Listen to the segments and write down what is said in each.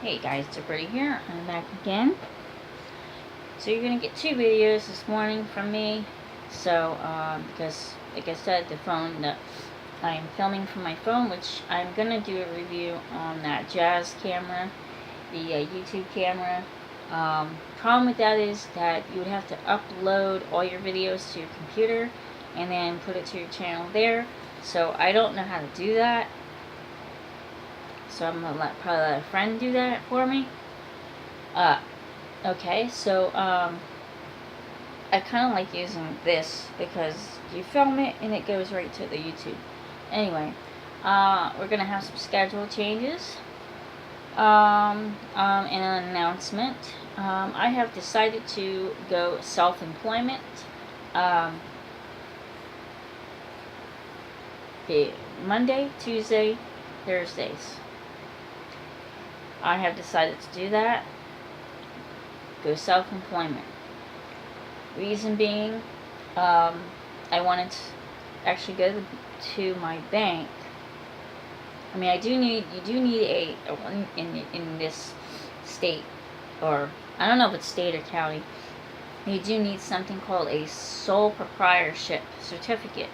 Hey guys, it's Brittany here. I'm back again. So you're gonna get 2 videos this morning from me. So because like I said, the phone that I am filming from my phone, which I'm gonna do a review on that Jazz camera, the YouTube camera. Problem with that is that you would have to upload all your videos to your computer and then put it to your channel there. So I don't know how to do that. So I'm gonna probably let a friend do that for me. Okay, so I kind of like using this because you film it and it goes right to the YouTube. Anyway, we're gonna have some schedule changes. And an announcement. I have decided to go self-employment. Monday, Tuesday, Thursdays. I have decided to do that. Go self-employment. Reason being, I wanted to actually go to my bank. I mean, you do need in this state, or I don't know if it's state or county. You do need something called a sole proprietorship certificate.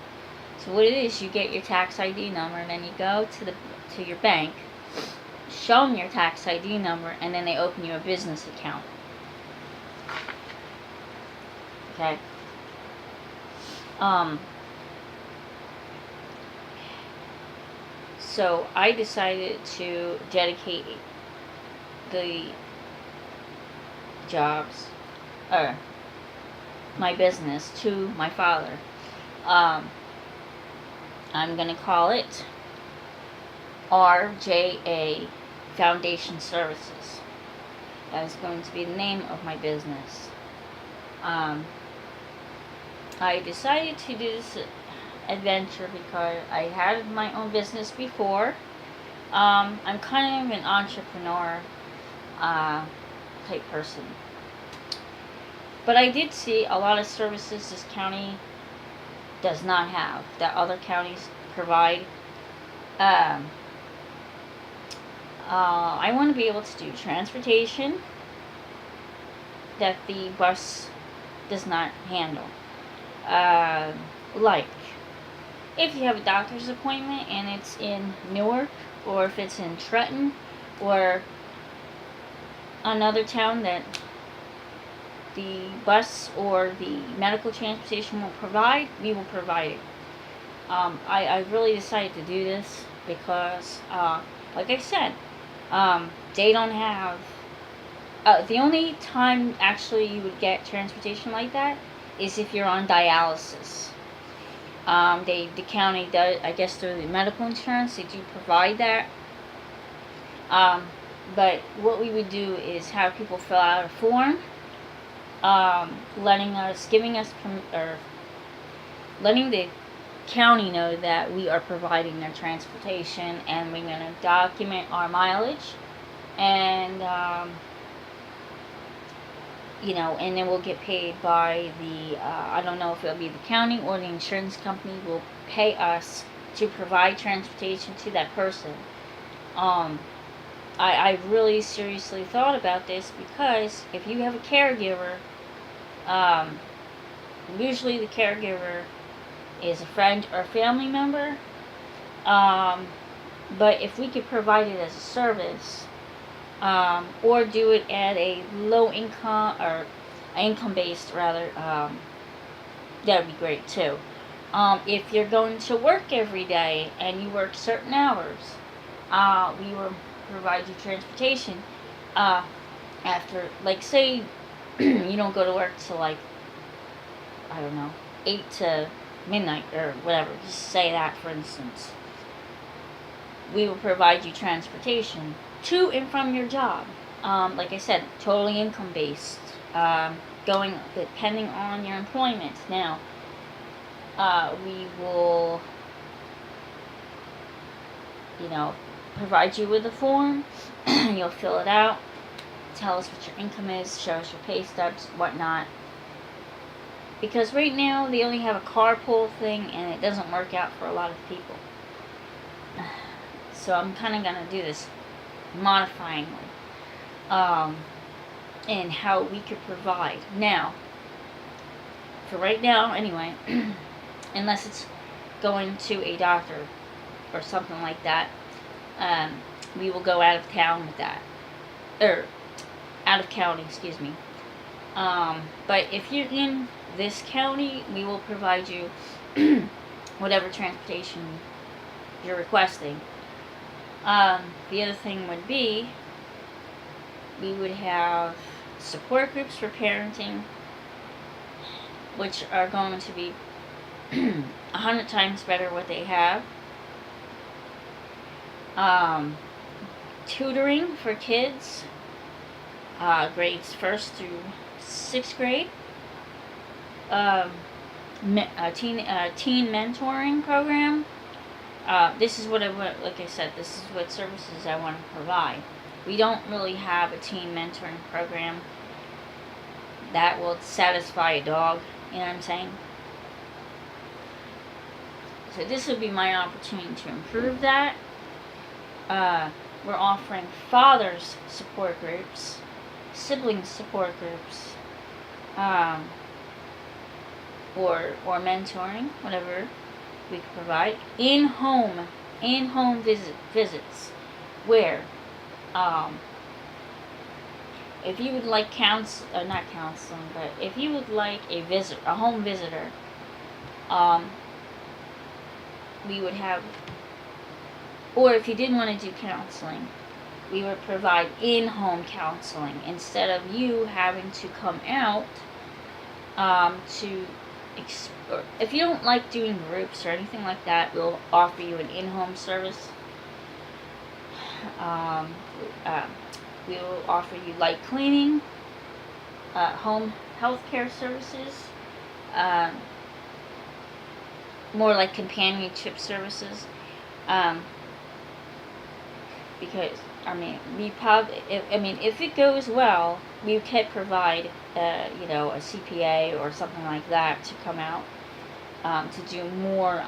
So what it is, you get your tax ID number, and then you go to your bank, show them your tax ID number, and then they open you a business account. Okay. So I decided to dedicate the jobs, or my business, to my father. I'm gonna call it RJA Foundation Services. That is going to be the name of my business. I decided to do this adventure because I had my own business before. I'm kind of an entrepreneur type person. But I did see a lot of services this county does not have that other counties provide. I want to be able to do transportation that the bus does not handle. Like, if you have a doctor's appointment and it's in Newark, or if it's in Trenton, or another town that the bus or the medical transportation will provide, we will provide it. I really decided to do this because, like I said, they don't have, the only time actually you would get transportation like that is if you're on dialysis. The county does, I guess through the medical insurance, they do provide that. But what we would do is have people fill out a form, letting the county know that we are providing their transportation, and we're going to document our mileage, and and then we'll get paid by the, I don't know if it'll be the county or the insurance company will pay us to provide transportation to that person. I really seriously thought about this because if you have a caregiver, usually the caregiver is a friend or family member, but if we could provide it as a service, or do it at a low income, or income based rather, that would be great too. If you're going to work every day and you work certain hours, we will provide you transportation after, like, say you don't go to work till, like, I don't know, 8 to midnight or whatever, just say that for instance. We will provide you transportation to and from your job. Like I said, totally income based, going depending on your employment. Now, we will, provide you with a form. You'll fill it out, tell us what your income is, show us your pay stubs, whatnot. Because right now they only have a carpool thing, and it doesn't work out for a lot of people. So I'm kind of going to do this modifyingly. um, and how we could provide. Now, for right now, anyway, unless it's going to a doctor or something like that, we will go out of town with that, or out of county, excuse me. But if you're in this county, we will provide you whatever transportation you're requesting. The other thing would be, we would have support groups for parenting, which are going to be 100 times better what they have. Tutoring for kids, grades 1st through 6th grade. A teen mentoring program. This is what like I said, this is what services I want to provide. We don't really have a teen mentoring program that will satisfy a dog, you know what I'm saying? So this would be my opportunity to improve that. We're offering fathers support groups, siblings support groups, or mentoring, whatever we could provide. In-home visits, where if you would like not counseling, but if you would like a home visitor, we would have, or if you didn't want to do counseling, we would provide in-home counseling instead of you having to come out or if you don't like doing groups or anything like that, we'll offer you an in-home service. We will offer you light cleaning, home health care services, more like companionship services, because if it goes well, we could provide a CPA or something like that to come out to do more,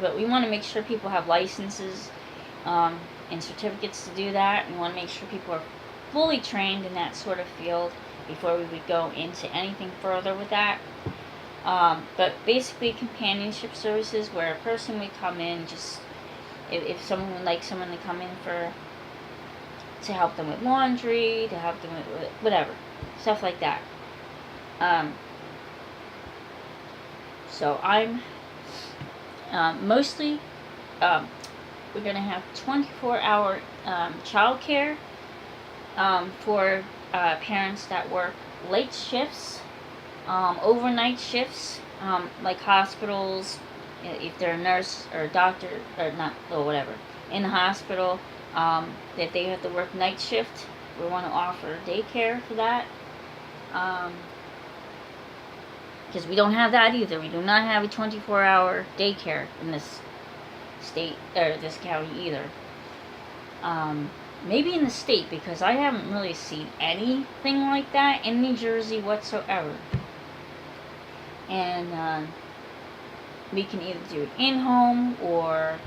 but we want to make sure people have licenses and certificates to do that. We want to make sure people are fully trained in that sort of field before we would go into anything further with that. But basically companionship services, where a person would come in, just if someone would like someone to come in to help them with laundry, to help them with whatever, stuff like that. So I'm mostly we're going to have 24-hour child care for parents that work late shifts, overnight shifts, like hospitals, if they're a nurse or a doctor, or not, or whatever, in the hospital, if they have to work night shift, we want to offer daycare for that. Because we don't have that either. We do not have a 24-hour daycare in this state, or this county either. Maybe in the state, because I haven't really seen anything like that in New Jersey whatsoever. And we can either do it in-home or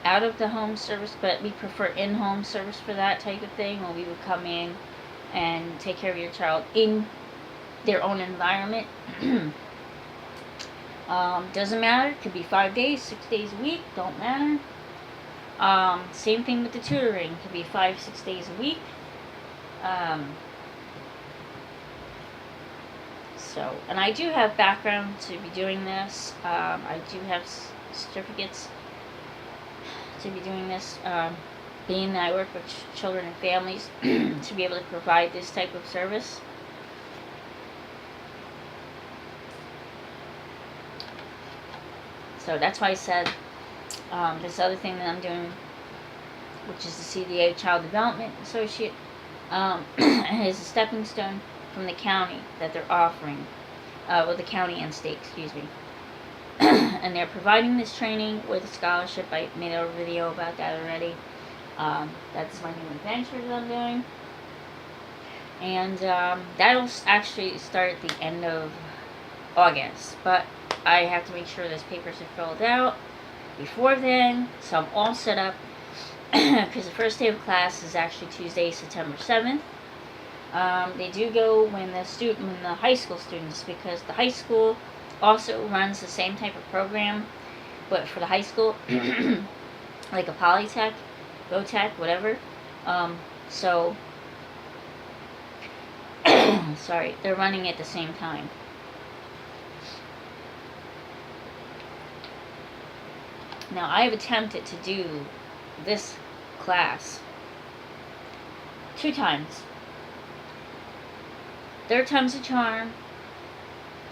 out-of-the-home service, but we prefer in-home service for that type of thing, where we would come in and take care of your child in their own environment. Doesn't matter. It could be 5 days, 6 days a week. Don't matter. Same thing with the tutoring. It could be 5-6 days a week. And I do have background to be doing this. I do have certificates to be doing this. Being that I work with children and families, to be able to provide this type of service. So that's why I said this other thing that I'm doing, which is the CDA Child Development Associate, is a stepping stone from the county that they're offering, the county and state, excuse me. And they're providing this training with a scholarship. I made a video about that already. That's my new adventure that I'm doing. And that'll actually start at the end of August. But I have to make sure those papers are filled out before then, so I'm all set up because the first day of class is actually Tuesday, September 7th. They do go when the high school students, because the high school also runs the same type of program, but for the high school, like a Polytech, GoTech, whatever. So, sorry, they're running at the same time. Now, I have attempted to do this class 2 times. Third time's a charm.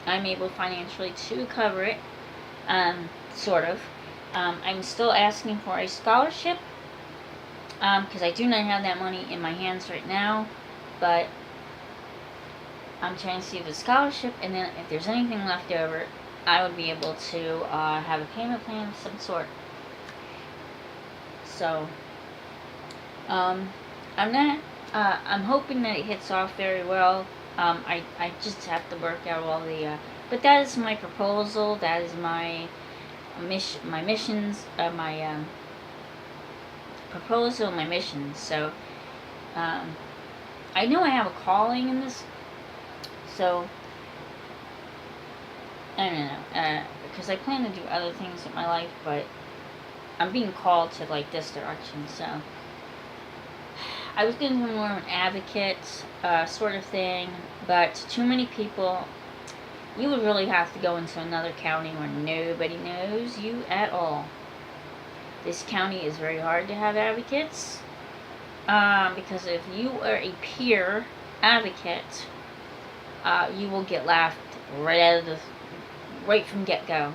I'm able financially to cover it, sort of. I'm still asking for a scholarship, because I do not have that money in my hands right now, but I'm trying to see the scholarship, and then if there's anything left over, I would be able to have a payment plan of some sort. So, I'm hoping that it hits off very well. I just have to work out all the, but that is my proposal, that is my missions, my proposal, my missions. So, I know I have a calling in this, so, I don't know, because I plan to do other things in my life, but I'm being called to, like, this direction, so. I was going to do more of an advocate, sort of thing, but too many people, you would really have to go into another county where nobody knows you at all. This county is very hard to have advocates, because if you are a peer advocate, you will get laughed right from get-go.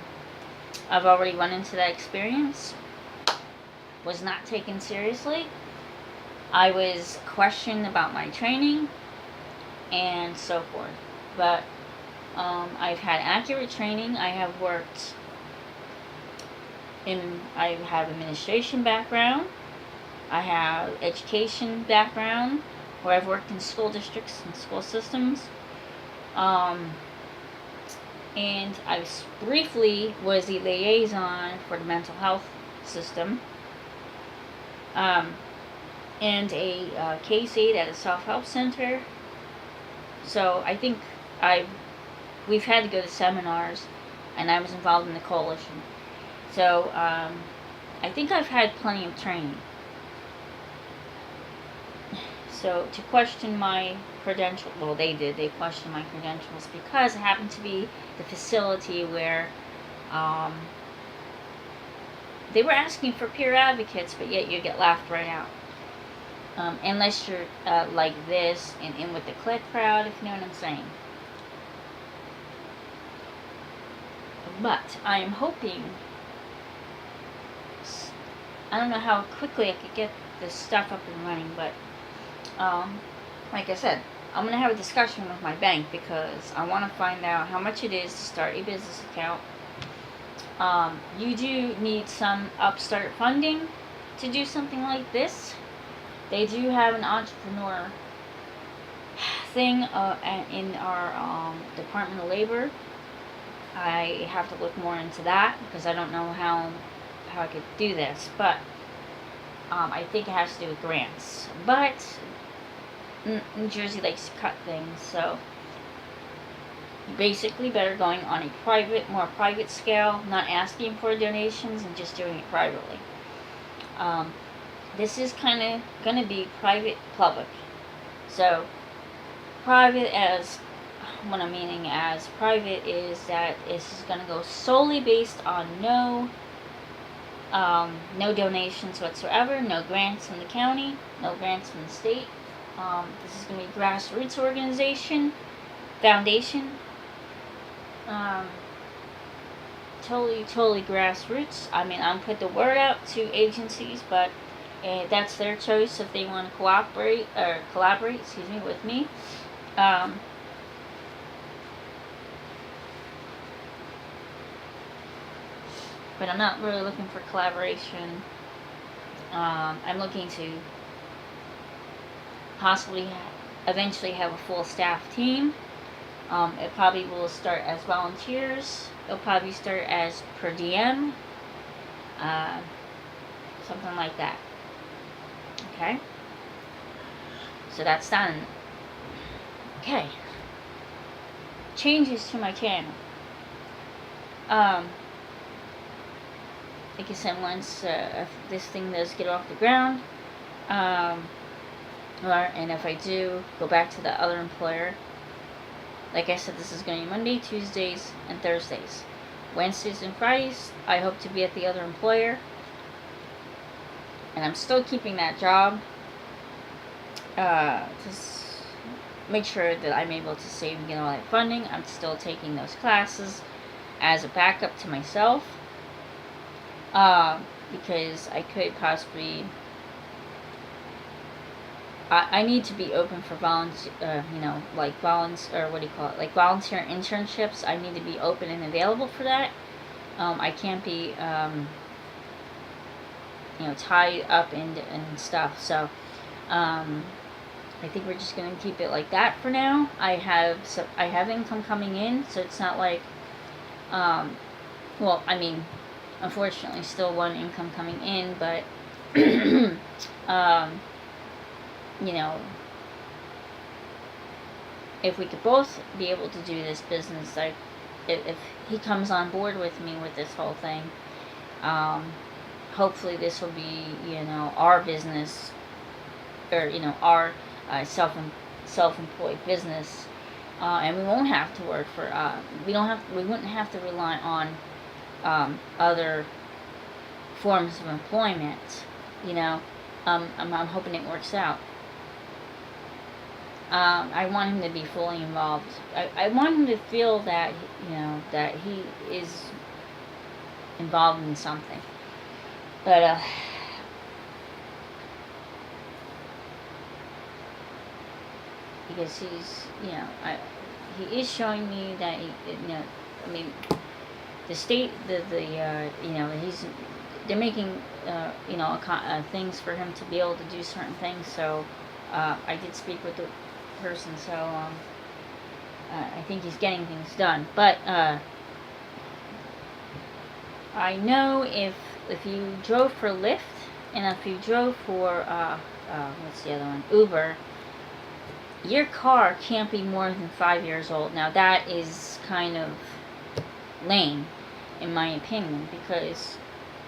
I've already run into that experience. Was not taken seriously. I was questioned about my training and so forth. But I've had accurate training. I have administration background. I have education background, where I've worked in school districts and school systems. And I briefly was the liaison for the mental health system. And a case aide at a self-help center. So I think we've had to go to seminars, and I was involved in the coalition. So I think I've had plenty of training. So to question my credentials, well, they questioned my credentials because it happened to be the facility where they were asking for peer advocates, but yet you get laughed right out. Unless you're like this and in with the click crowd, if you know what I'm saying. But I am hoping, I don't know how quickly I could get this stuff up and running, but like I said, I'm going to have a discussion with my bank because I want to find out how much it is to start a business account. You do need some upstart funding to do something like this. They do have an entrepreneur thing in our Department of Labor. I have to look more into that because I don't know how I could do this, but I think it has to do with grants. But New Jersey likes to cut things, so you basically better going on a more private scale, not asking for donations and just doing it privately. This is kind of going to be private-public. So, private as, what I'm meaning as private is that this is going to go solely based on no donations whatsoever, no grants from the county, no grants from the state. This is going to be grassroots foundation. Totally grassroots. I mean, I'm put the word out to agencies, but that's their choice if they want to collaborate with me. But I'm not really looking for collaboration. I'm looking to possibly eventually have a full staff team. It probably will start as volunteers. It'll probably start as per diem. Something like that. Okay? So that's done. Okay. Changes to my channel. Like I said, once this thing does get off the ground, and if I do go back to the other employer, like I said, this is going to be Monday, Tuesdays, and Thursdays. Wednesdays and Fridays, I hope to be at the other employer. And I'm still keeping that job. Just make sure that I'm able to save and get all that funding. I'm still taking those classes as a backup to myself. Because I could possibly... I need to be open for volunteer, like volunteer internships. I need to be open and available for that. I can't be, tied up and stuff. So, I think we're just gonna keep it like that for now. I have income coming in, so it's not like, unfortunately, still one income coming in, but, if we could both be able to do this business, like, if he comes on board with me with this whole thing, hopefully this will be, our business, or, our self-employed business, and we won't have to work for, we wouldn't have to rely on, other forms of employment, I'm hoping it works out. I want him to be fully involved. I want him to feel that, that he is involved in something. But, because he's, he is showing me that, the state, they're making, things for him to be able to do certain things, so, I did speak with the person, so I think he's getting things done. But I know if you drove for Lyft and if you drove for what's the other one, Uber, your car can't be more than 5 years old. Now that is kind of lame, in my opinion, because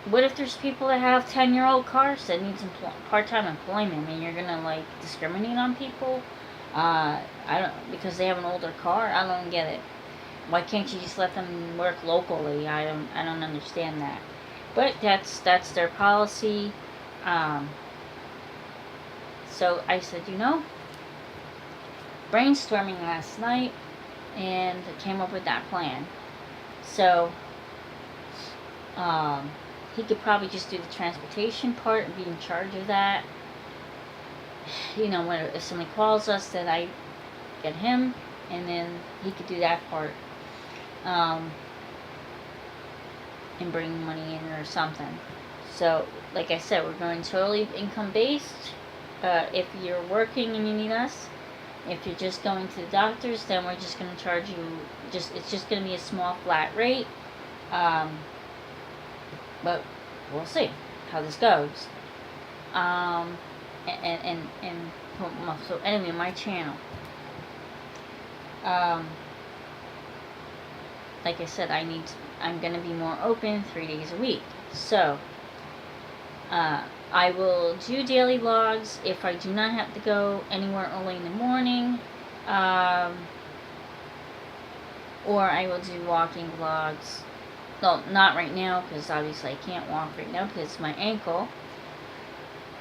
what if there's people that have 10-year-old cars that need some part-time employment? I mean, you're gonna discriminate on people? I don't, because they have an older car. I don't get it. Why can't you just let them work locally? I don't understand that. But that's their policy. So I said, brainstorming last night, and came up with that plan. So, he could probably just do the transportation part and be in charge of that. If somebody calls us, then I get him, and then he could do that part, and bring money in or something. So, like I said, we're going totally income based. If you're working and you need us, if you're just going to the doctors, then we're just going to charge you. It's just going to be a small flat rate. But we'll see how this goes. So anyway, my channel. Like I said, I'm gonna be more open 3 days a week. So, I will do daily vlogs if I do not have to go anywhere early in the morning. Or I will do walking vlogs. Well, not right now, because obviously I can't walk right now because it's my ankle.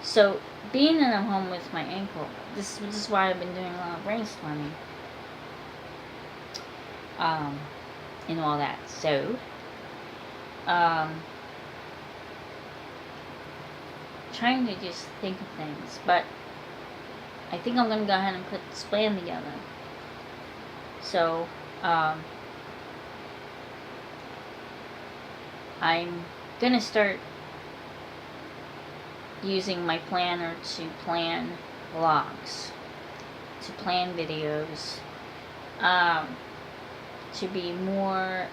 So, being that I'm home with my ankle, this is why I've been doing a lot of brainstorming. And all that. So, trying to just think of things. But, I think I'm going to go ahead and put this plan together. So, I'm going to start using my planner to plan vlogs, to plan videos, to be more,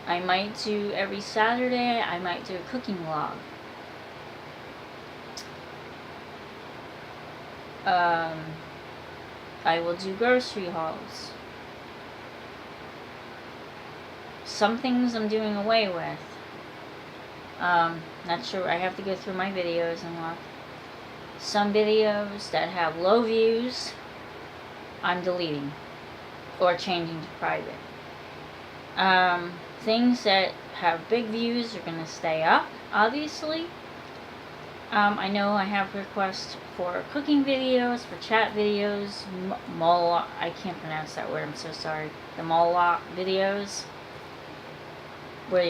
I might do every Saturday, I might do a cooking vlog. I will do grocery hauls. Some things I'm doing away with. Not sure. I have to go through my videos and look. Some videos that have low views, I'm deleting or changing to private. Things that have big views are going to stay up, obviously. I know I have requests for cooking videos, for chat videos, I can't pronounce that word, I'm so sorry. The Moloch videos, where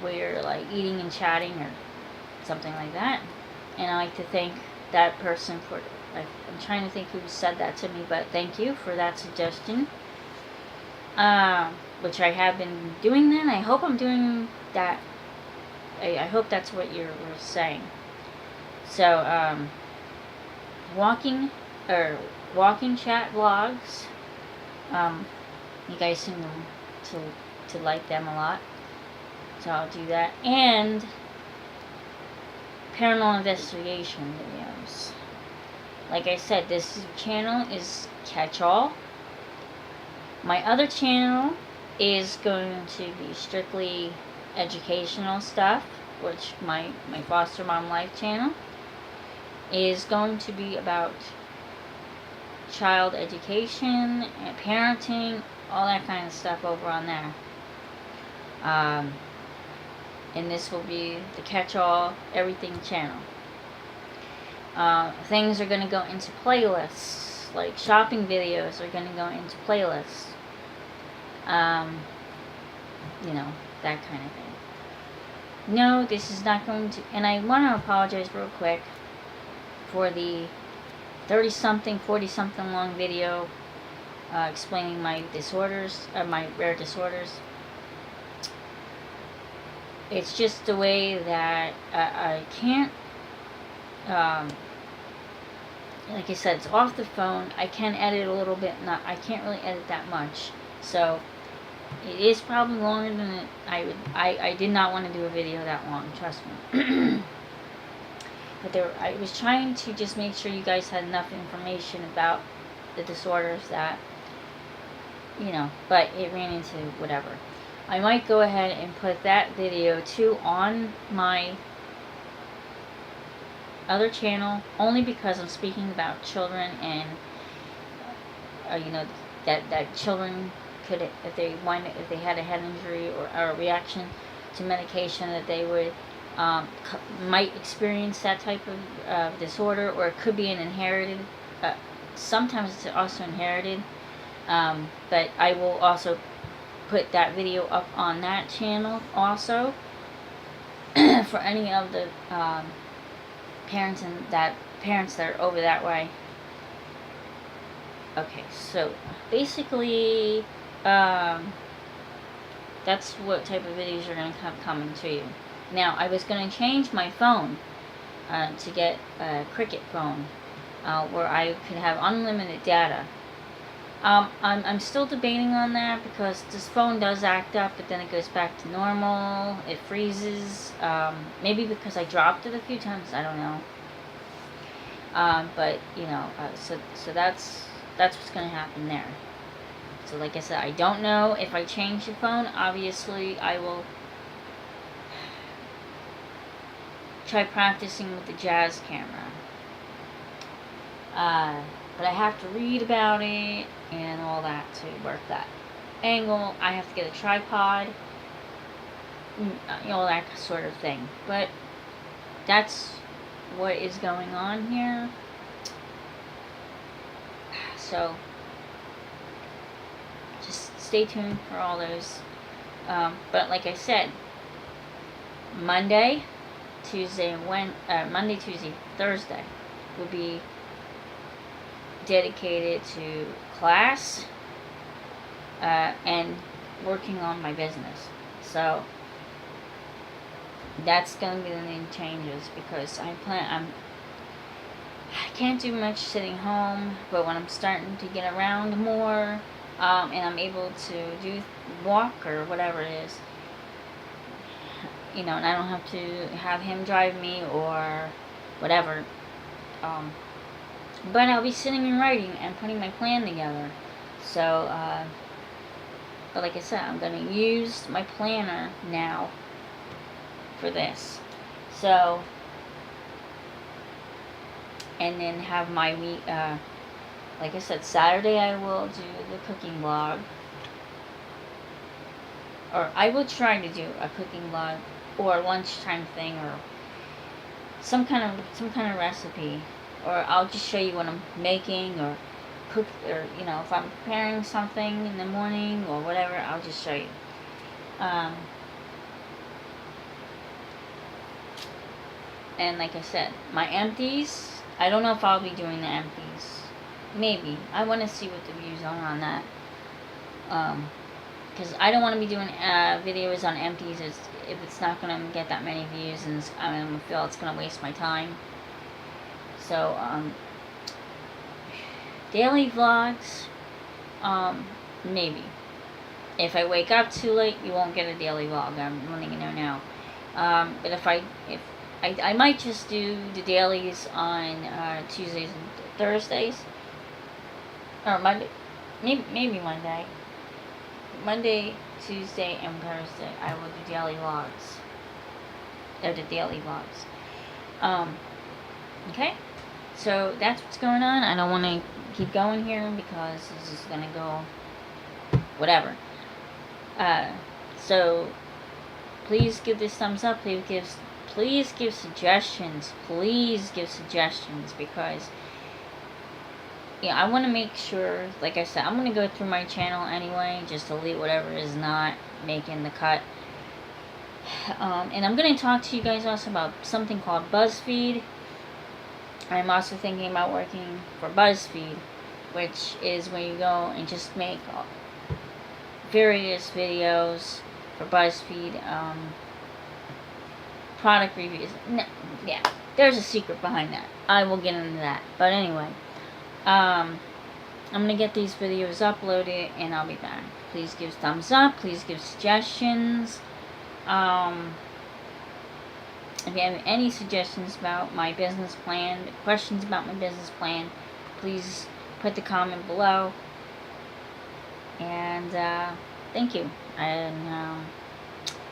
you're like eating and chatting or something like that. And I like to thank that person for, like, I'm trying to think who said that to me, but thank you for that suggestion. Which I have been doing then. I hope I'm doing that. I hope that's what you were saying. So, walking chat vlogs. You guys seem to like them a lot. So I'll do that. And paranormal investigation videos. Like I said, this channel is catch-all. My other channel is going to be strictly educational stuff, which my foster mom life channel is going to be about child education and parenting, all that kind of stuff over on there. And this will be the catch-all everything channel. Things are going to go into playlists, like shopping videos are going to go into playlists. You know, that kind of thing. No, this is not going to, and I want to apologize real quick for the 30-something, 40-something long video explaining my disorders, my rare disorders. It's just the way that I can't, like I said, it's off the phone. I can edit a little bit, I can't really edit that much. So, it is probably longer than I did not want to do a video that long, trust me. But I was trying to just make sure you guys had enough information about the disorders that, you know, but it ran into whatever. I might go ahead and put that video too on my other channel, only because I'm speaking about children and, you know, that children could, if they had a head injury or a reaction to medication, that they would might experience that type of disorder, or it could be an inherited. Sometimes it's also inherited, but I will also put that video up on that channel also for any of the parents that are over that way. Okay, so basically, that's what type of videos are going to have coming to you. Now, I was going to change my phone to get a Cricket phone where I could have unlimited data. I'm still debating on that because this phone does act up, but then it goes back to normal. It freezes. Maybe because I dropped it a few times. I don't know. But you know, so that's what's going to happen there. So like I said, I don't know if I change the phone. Obviously, I will try practicing with the Jazz camera. But I have to read about it and all that to work that angle. I have to get a tripod, you know, that sort of thing. But that's what is going on here. So just stay tuned for all those. But like I said, Monday, Tuesday, Thursday will be dedicated to class and working on my business. So that's going to be the main changes, because I can't do much sitting home, but when I'm starting to get around more and I'm able to walk or whatever it is, you know, and I don't have to have him drive me or whatever, But I'll be sitting and writing and putting my plan together. So, but like I said, I'm going to use my planner now for this. So, and then have my week, like I said, Saturday I will do the cooking vlog. Or I will try to do a cooking vlog or a lunchtime thing or some kind of recipe. Or I'll just show you what I'm making or cook, or if I'm preparing something in the morning or whatever, I'll just show you. And like I said, my empties, I don't know if I'll be doing the empties. Maybe. I want to see what the views are on that. Because I don't want to be doing videos on empties if it's not going to get that many views, and I'm going to feel it's going to waste my time. So, daily vlogs, maybe. If I wake up too late, you won't get a daily vlog. I'm letting you know now. But if I might just do the dailies on Tuesdays and Thursdays, or Monday, maybe Monday. Monday, Tuesday, and Thursday, I will do daily vlogs. Or the daily vlogs. Okay? So that's what's going on. I don't want to keep going here because this is going to go whatever. So please give this thumbs up. Please give suggestions. Please give suggestions, because I want to make sure, like I said, I'm going to go through my channel anyway, just delete whatever is not making the cut. And I'm going to talk to you guys also about something called BuzzFeed. I'm also thinking about working for BuzzFeed, which is where you go and just make various videos for BuzzFeed, product reviews. No, yeah, there's a secret behind that. I will get into that. But anyway, I'm going to get these videos uploaded and I'll be back. Please give thumbs up. Please give suggestions. If you have any suggestions about my business plan, questions about my business plan, please put the comment below. And thank you. And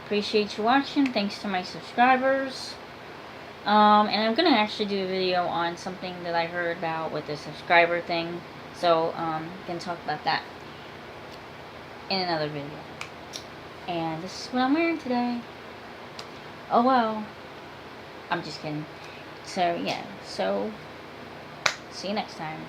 appreciate you watching. Thanks to my subscribers. And I'm going to actually do a video on something that I heard about with the subscriber thing. So, going to talk about that in another video. And this is what I'm wearing today. Oh well. I'm just kidding. So, yeah. So, see you next time.